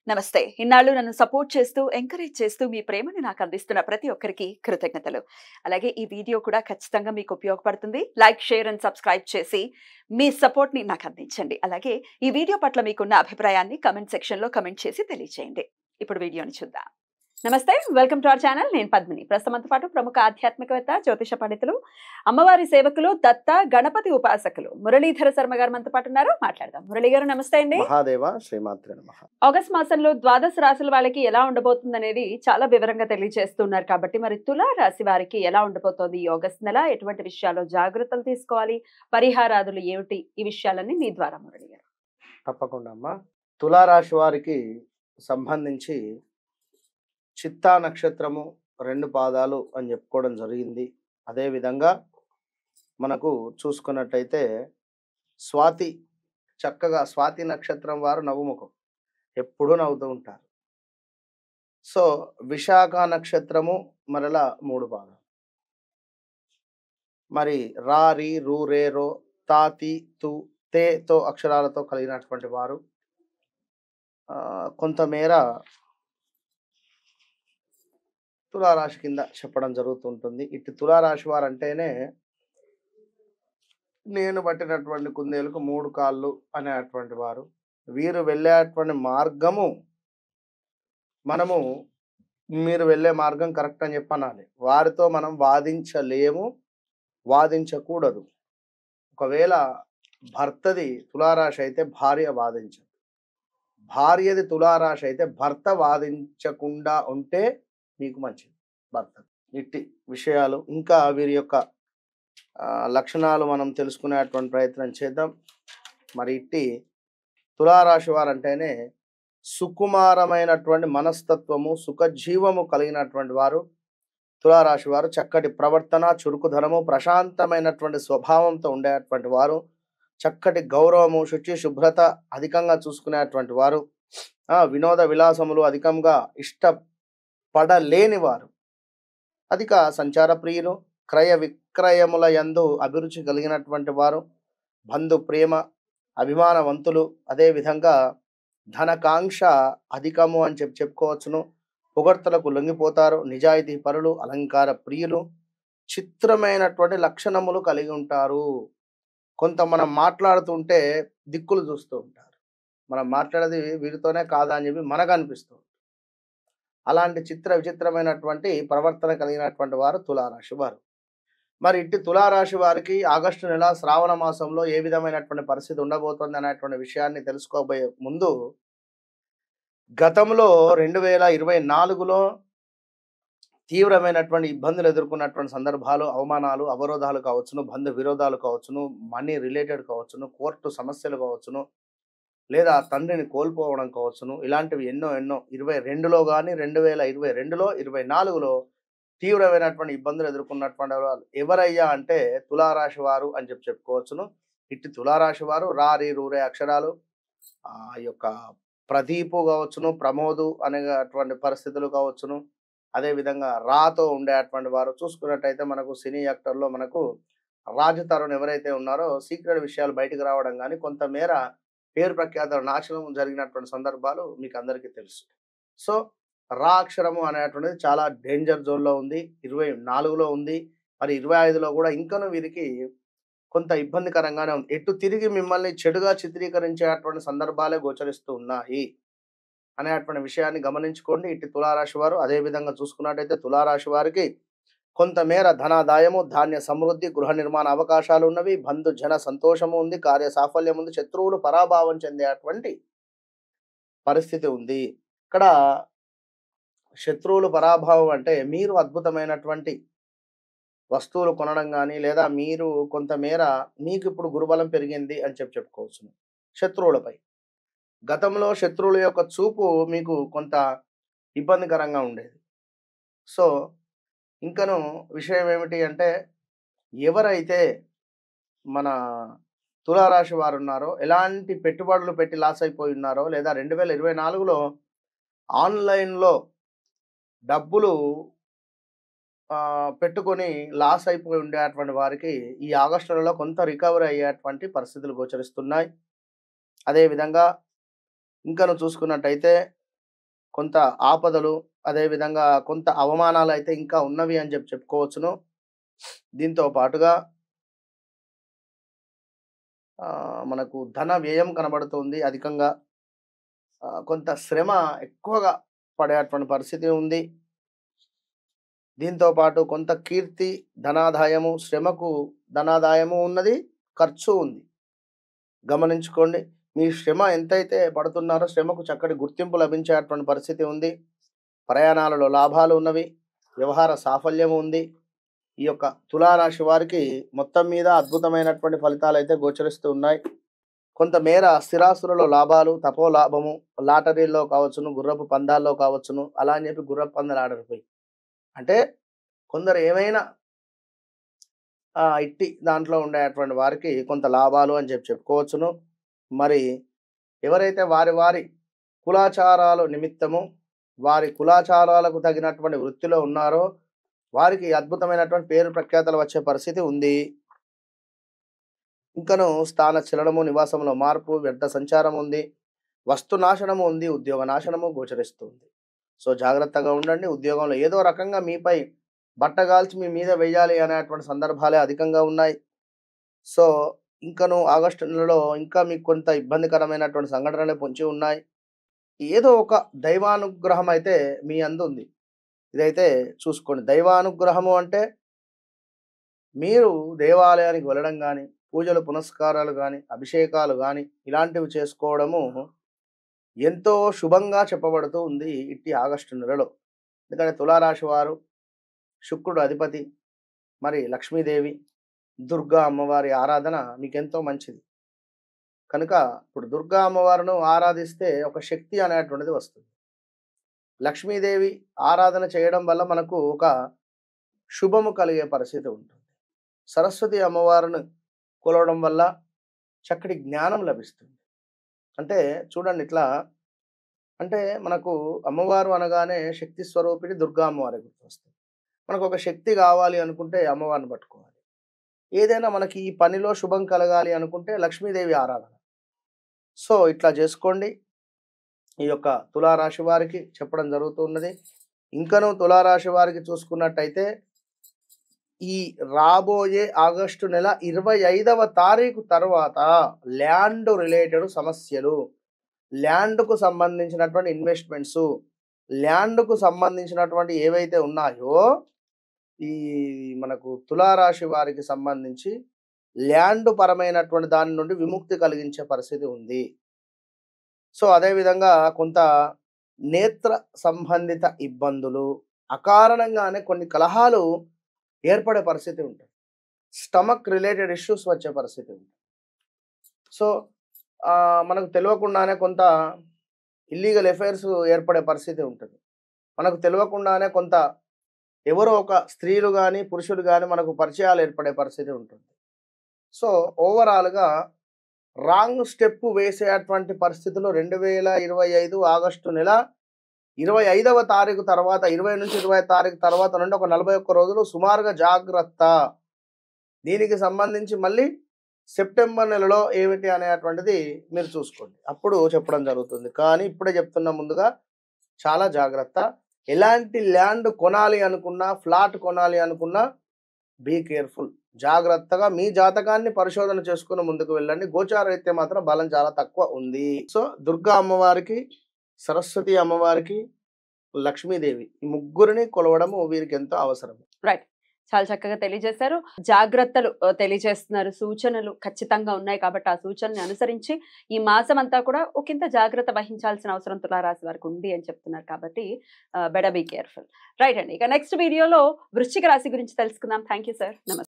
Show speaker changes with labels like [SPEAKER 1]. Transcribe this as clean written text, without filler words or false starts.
[SPEAKER 1] నమస్తే. ఇన్నాళ్ళు నన్ను సపోర్ట్ చేస్తూ, ఎంకరేజ్ చేస్తూ మీ ప్రేమని నాకు అందిస్తున్న ప్రతి ఒక్కరికి కృతజ్ఞతలు. అలాగే ఈ వీడియో కూడా ఖచ్చితంగా మీకు ఉపయోగపడుతుంది. లైక్, షేర్ అండ్ సబ్స్క్రైబ్ చేసి మీ సపోర్ట్‌ని నాకు అందించండి. అలాగే ఈ వీడియో పట్ల మీకున్న అభిప్రాయాన్ని కామెంట్ సెక్షన్‌లో కామెంట్ చేసి తెలియజేయండి. ఇప్పుడు వీడియోని చూద్దాం. నమస్తే. Welcome to our channel. నేను పద్మిని. ప్రస్తుతంతో పాటు ప్రముఖ ఆధ్యాత్మికవేత్త, జ్యోతిష పండితులు, అమ్మవారి సేవకులు, దత్త, గణపతి ఉపాసకులు మురళీధర శర్మ గారు మనతో పాటు ఉన్నారు. మాట్లాడదాం. మురళి గారు నమస్తే అండి.
[SPEAKER 2] మహాదేవ శ్రీమాత్రే నమః.
[SPEAKER 1] ఆగస్ట్ మాసంలో ద్వాదశ రాశుల వాళ్ళకి ఎలా ఉండబోతుంది అనేది చాలా వివరంగా తెలియజేస్తున్నారు కాబట్టి మరి తులా రాశి వారికి ఎలా ఉండబోతోంది ఈ ఆగస్ట్ నెల, ఎటువంటి విషయాల్లో జాగ్రత్తలు తీసుకోవాలి, పరిహారాదులు ఏమిటి, ఈ విషయాలన్నీ మీ ద్వారా మురళి గారు.
[SPEAKER 2] తప్పకుండా అమ్మా. తులారాశి వారికి సంబంధించి చిత్తా నక్షత్రము 2 పాదాలు అని చెప్పుకోవడం జరిగింది. అదేవిధంగా మనకు చూసుకున్నట్టయితే స్వాతి, చక్కగా స్వాతి నక్షత్రం వారు నవ్వుముఖం, ఎప్పుడూ నవ్వుతూ ఉంటారు. సో విశాఖ నక్షత్రము మరలా 3 పాదాలు. మరి రా, రి, రు, రే, రో, తా, తి, తు, తే తో అక్షరాలతో కలిగినటువంటి వారు కొంతమేర తులారాశి కింద చెప్పడం జరుగుతుంటుంది. ఇటు తులారాశి వారు అంటేనే నేను పట్టినటువంటి కుందేలకు 3 కాళ్ళు అనేటువంటి వారు. వీరు వెళ్ళేటువంటి మార్గము మీరు వెళ్ళే మార్గం కరెక్ట్ అని చెప్పనాలి. వారితో మనం వాదించలేము, వాదించకూడదు. ఒకవేళ భర్తది తులారాశి అయితే భార్య వాదించదు, భార్యది తులారాశి అయితే భర్త వాదించకుండా ఉంటే మీకు మంచిది భర్త. ఇట్టి విషయాలు ఇంకా వీరి యొక్క లక్షణాలు మనం తెలుసుకునేటువంటి ప్రయత్నం చేద్దాం. మరి ఇట్టి తులారాశి వారు అంటేనే సుకుమారమైనటువంటి మనస్తత్వము, సుఖజీవము కలిగినటువంటి వారు తులారాశి వారు. చక్కటి ప్రవర్తన, చురుకుదనము, ప్రశాంతమైనటువంటి స్వభావంతో ఉండేటువంటి వారు. చక్కటి గౌరవము, శుచి, శుభ్రత అధికంగా చూసుకునేటువంటి వారు. వినోద విలాసములు అధికంగా ఇష్టపడలేని వారు. అధిక సంచార ప్రియులు, క్రయ విక్రయముల యందు అభిరుచి కలిగినటువంటి వారు. బంధు ప్రేమ అభిమానవంతులు. అదేవిధంగా ధనకాంక్ష అధికము అని చెప్పుకోవచ్చును. పొగడ్తలకు లొంగిపోతారు. నిజాయితీ పరులు, అలంకార ప్రియులు, చిత్రమైనటువంటి లక్షణములు కలిగి ఉంటారు. కొంత మనం మాట్లాడుతుంటే దిక్కులు చూస్తూ ఉంటారు. మనం మాట్లాడేది వీరితోనే కాదా అని చెప్పి మనకు అనిపిస్తుంది. అలాంటి విచిత్రమైనటువంటి ప్రవర్తన కలిగినటువంటి వారు తులారాశి వారు. మరి ఇట్టి తులారాశి వారికి ఆగస్టు నెల శ్రావణ మాసంలో ఏ విధమైనటువంటి పరిస్థితి ఉండబోతోంది అనేటువంటి విషయాన్ని తెలుసుకోబోయే ముందు, గతంలో 2024లో తీవ్రమైనటువంటి ఇబ్బందులు ఎదుర్కొన్నటువంటి సందర్భాలు, అవమానాలు, అవరోధాలు కావచ్చును, బంధు విరోధాలు కావచ్చును, మనీ రిలేటెడ్ కావచ్చును, కోర్టు సమస్యలు కావచ్చును, లేదా తండ్రిని కోల్పోవడం కావచ్చును, ఇలాంటివి ఎన్నో 22లో కానీ 2022లో 24లో తీవ్రమైనటువంటి ఇబ్బందులు ఎదుర్కొన్నటువంటి వాళ్ళు ఎవరయ్యా అంటే తులారాశి వారు అని చెప్పుకోవచ్చును. ఇట్టి తులారాశి వారు రా, రి, రు, రే అక్షరాలు, ఆ యొక్క ప్రదీపు కావచ్చును, ప్రమోదు అనేటువంటి పరిస్థితులు కావచ్చును. అదేవిధంగా రాతో ఉండేటువంటి వారు చూసుకున్నట్టయితే మనకు సినీ యాక్టర్లో మనకు రాజ్ తరుణ్ ఎవరైతే ఉన్నారో సీక్రెట్ విషయాలు బయటకు రావడం కానీ కొంతమేర పేరు ప్రఖ్యాతల నాశనం జరిగినటువంటి సందర్భాలు మీకు అందరికీ తెలుసు. సో రా అక్షరము అనేటువంటిది చాలా డేంజర్ జోన్లో ఉంది. 24లో ఉంది. మరి 25లో కూడా ఇంకనూ వీరికి కొంత ఇబ్బందికరంగానే ఉంది. ఎటు తిరిగి మిమ్మల్ని చెడుగా చిత్రీకరించేటువంటి సందర్భాలే గోచరిస్తూ ఉన్నాయి అనేటువంటి విషయాన్ని గమనించుకోండి ఇటు తులారాశి వారు. అదేవిధంగా చూసుకున్నట్టయితే తులారాశి వారికి కొంతమేర ధనాదాయము, ధాన్య సమృద్ధి, గృహ నిర్మాణ అవకాశాలు ఉన్నవి. బంధు జన సంతోషము ఉంది. కార్య సాఫల్యం ఉంది. శత్రువులు పరాభావం చెందేటువంటి పరిస్థితి ఉంది. ఇక్కడ శత్రువులు పరాభావం అంటే మీరు అద్భుతమైనటువంటి వస్తువులు కొనడం కానీ, లేదా మీరు కొంతమేర మీకు ఇప్పుడు గురుబలం పెరిగింది అని చెప్పుకోవచ్చు శత్రువులపై. గతంలో శత్రువుల యొక్క చూపు మీకు కొంత ఇబ్బందికరంగా ఉండేది. సో ఇంకను విషయం ఏమిటి అంటే ఎవరైతే మన తులారాశి వారు ఉన్నారో, ఎలాంటి పెట్టుబడులు పెట్టి లాస్ అయిపోయి ఉన్నారో, లేదా 2024లో ఆన్లైన్లో డబ్బులు పెట్టుకొని లాస్ అయిపోయి ఉండేటువంటి వారికి ఈ ఆగస్టు నెలలో కొంత రికవరీ అయ్యేటువంటి పరిస్థితులు గోచరిస్తున్నాయి. అదేవిధంగా ఇంకను చూసుకున్నట్టయితే కొంత ఆపదలు, అదేవిధంగా కొంత అవమానాలు అయితే ఇంకా ఉన్నవి అని చెప్పుకోవచ్చును. దీంతో పాటుగా మనకు ధన వ్యయం కనబడుతుంది అధికంగా. కొంత శ్రమ ఎక్కువగా పడేటువంటి పరిస్థితి ఉంది. దీంతో పాటు కొంత కీర్తి, ధనాదాయము, శ్రమకు ధనాదాయము ఉన్నది, ఖర్చు ఉంది. గమనించుకోండి. మీ శ్రమ ఎంతైతే పడుతున్నారో శ్రమకు చక్కటి గుర్తింపు లభించేటువంటి పరిస్థితి ఉంది. ప్రయాణాలలో లాభాలు ఉన్నవి. వ్యవహార సాఫల్యం ఉంది. ఈ యొక్క తులారాశి వారికి మొత్తం మీద అద్భుతమైనటువంటి ఫలితాలు అయితే గోచరిస్తూ ఉన్నాయి. కొంతమేర స్థిరాస్తులలో లాభాలు, తపో లాభము, లాటరీల్లో కావచ్చును, గుర్రపు పందాల్లో కావచ్చును, అలా అని చెప్పి గుర్రపు పందాలు ఆడరిపోయి అంటే కొందరు ఏమైనా ఇట్టి దాంట్లో ఉండేటువంటి వారికి కొంత లాభాలు అని చెప్పుకోవచ్చును. మరి ఎవరైతే వారి వారి కులాచారాల నిమిత్తము వారి కులాచారాలకు తగినటువంటి వృత్తిలో ఉన్నారో వారికి అద్భుతమైనటువంటి పేరు ప్రఖ్యాతలు వచ్చే పరిస్థితి ఉంది. ఇంకను స్థాన చలనము, నివాసంలో మార్పు, వ్యర్థ సంచారం ఉంది, వస్తు నాశనము ఉంది, ఉద్యోగ నాశనము గోచరిస్తుంది. సో జాగ్రత్తగా ఉండండి. ఉద్యోగంలో ఏదో రకంగా మీపై బట్టగాల్చి మీ మీద వేయాలి అనేటువంటి సందర్భాలే అధికంగా ఉన్నాయి. సో ఇంకను ఆగస్టు నెలలో ఇంకా మీకు కొంత ఇబ్బందికరమైనటువంటి సంఘటనలే పొంచి ఉన్నాయి. ఏదో ఒక దైవానుగ్రహం అయితే మీ అందు ఉంది. ఇదైతే చూసుకోండి. దైవానుగ్రహము అంటే మీరు దేవాలయానికి వెళ్ళడం కానీ, పూజలు పునస్కారాలు కానీ, అభిషేకాలు కానీ ఇలాంటివి చేసుకోవడము ఎంతో శుభంగా చెప్పబడుతూ ఉంది ఇట్టి ఆగస్టు నెలలో. ఎందుకంటే తులారాశి వారు శుక్రుడు అధిపతి, మరి లక్ష్మీదేవి, దుర్గా అమ్మవారి ఆరాధన మీకెంతో మంచిది. కనుక ఇప్పుడు దుర్గా అమ్మవారిను ఆరాధిస్తే ఒక శక్తి అనేటువంటిది వస్తుంది. లక్ష్మీదేవి ఆరాధన చేయడం వల్ల మనకు ఒక శుభము కలిగే పరిస్థితి ఉంటుంది. సరస్వతి అమ్మవారిని కొలవడం వల్ల చక్కటి జ్ఞానం లభిస్తుంది. అంటే చూడండి ఇట్లా అంటే మనకు అమ్మవారు అనగానే శక్తి స్వరూపిణి దుర్గా అమ్మవారి గుర్తొస్తుంది. మనకు ఒక శక్తి కావాలి అనుకుంటే అమ్మవారిని పట్టుకోవాలి. ఏదైనా మనకి ఈ పనిలో శుభం కలగాలి అనుకుంటే లక్ష్మీదేవి ఆరాధన. సో ఇట్లా చేసుకోండి. ఈ యొక్క తులారాశి వారికి చెప్పడం జరుగుతున్నది. ఇంకనూ తులారాశి వారికి చూసుకున్నట్టయితే ఈ రాబోయే ఆగస్టు నెల 25వ తారీఖు తర్వాత ల్యాండ్ రిలేటెడ్ సమస్యలు, ల్యాండ్కు సంబంధించినటువంటి ఇన్వెస్ట్మెంట్స్, ల్యాండ్కు సంబంధించినటువంటి ఏవైతే ఉన్నాయో ఈ మనకు తులారాశి వారికి సంబంధించి ల్యాండ్ పరమైనటువంటి దాని నుండి విముక్తి కలిగించే పరిస్థితి ఉంది. సో అదేవిధంగా కొంత నేత్ర సంబంధిత ఇబ్బందులు, అకారణంగానే కొన్ని కలహాలు ఏర్పడే పరిస్థితి ఉంటుంది. స్టమక్ రిలేటెడ్ ఇష్యూస్ వచ్చే పరిస్థితి ఉంటుంది. సో మనకు తెలియకుండానే కొంత ఇల్లీగల్ ఎఫైర్స్ ఏర్పడే పరిస్థితి ఉంటుంది. మనకు తెలియకుండానే కొంత ఎవరో ఒక స్త్రీలు కానీ పురుషులు కానీ మనకు పరిచయాలు ఏర్పడే పరిస్థితి ఉంటుంది. సో ఓవరాల్గా రాంగ్ స్టెప్ వేసేటువంటి పరిస్థితులు 2025 ఆగస్టు నెల 25వ తారీఖు తర్వాత 20 నుంచి 20 తారీఖు తర్వాత నుండి ఒక 41 రోజులు సుమారుగా జాగ్రత్త. దీనికి సంబంధించి మళ్ళీ సెప్టెంబర్ నెలలో ఏమిటి అనేటువంటిది మీరు చూసుకోండి, అప్పుడు చెప్పడం జరుగుతుంది. కానీ ఇప్పుడే చెప్తున్నా ముందుగా చాలా జాగ్రత్త. ఎలాంటి ల్యాండ్ కొనాలి అనుకున్నా, ఫ్లాట్ కొనాలి అనుకున్నా బీ కేర్ఫుల్. జాగ్రత్తగా మీ జాతకాన్ని పరిశోధన చేసుకుని ముందుకు వెళ్ళండి. గోచారైతే మాత్రం బలం చాలా తక్కువ ఉంది. సో దుర్గా అమ్మవారికి, సరస్వతి అమ్మవారికి, లక్ష్మీదేవి ఈ ముగ్గురిని కొలవడము వీరికి ఎంతో అవసరం.
[SPEAKER 1] రైట్, చాలా చక్కగా తెలియజేశారు. జాగ్రత్తలు తెలియజేస్తున్నారు, సూచనలు ఖచ్చితంగా ఉన్నాయి కాబట్టి ఆ సూచనని అనుసరించి ఈ మాసం అంతా కూడా ఒకంత జాగ్రత్త వహించాల్సిన అవసరం తులారాశి వారికి ఉంది అని చెప్తున్నారు కాబట్టి బెటర్ బీ కేర్ఫుల్. రైట్ అండి, ఇక నెక్స్ట్ వీడియోలో వృశ్చిక రాశి గురించి తెలుసుకుందాం. Thank you sir. నమస్తే.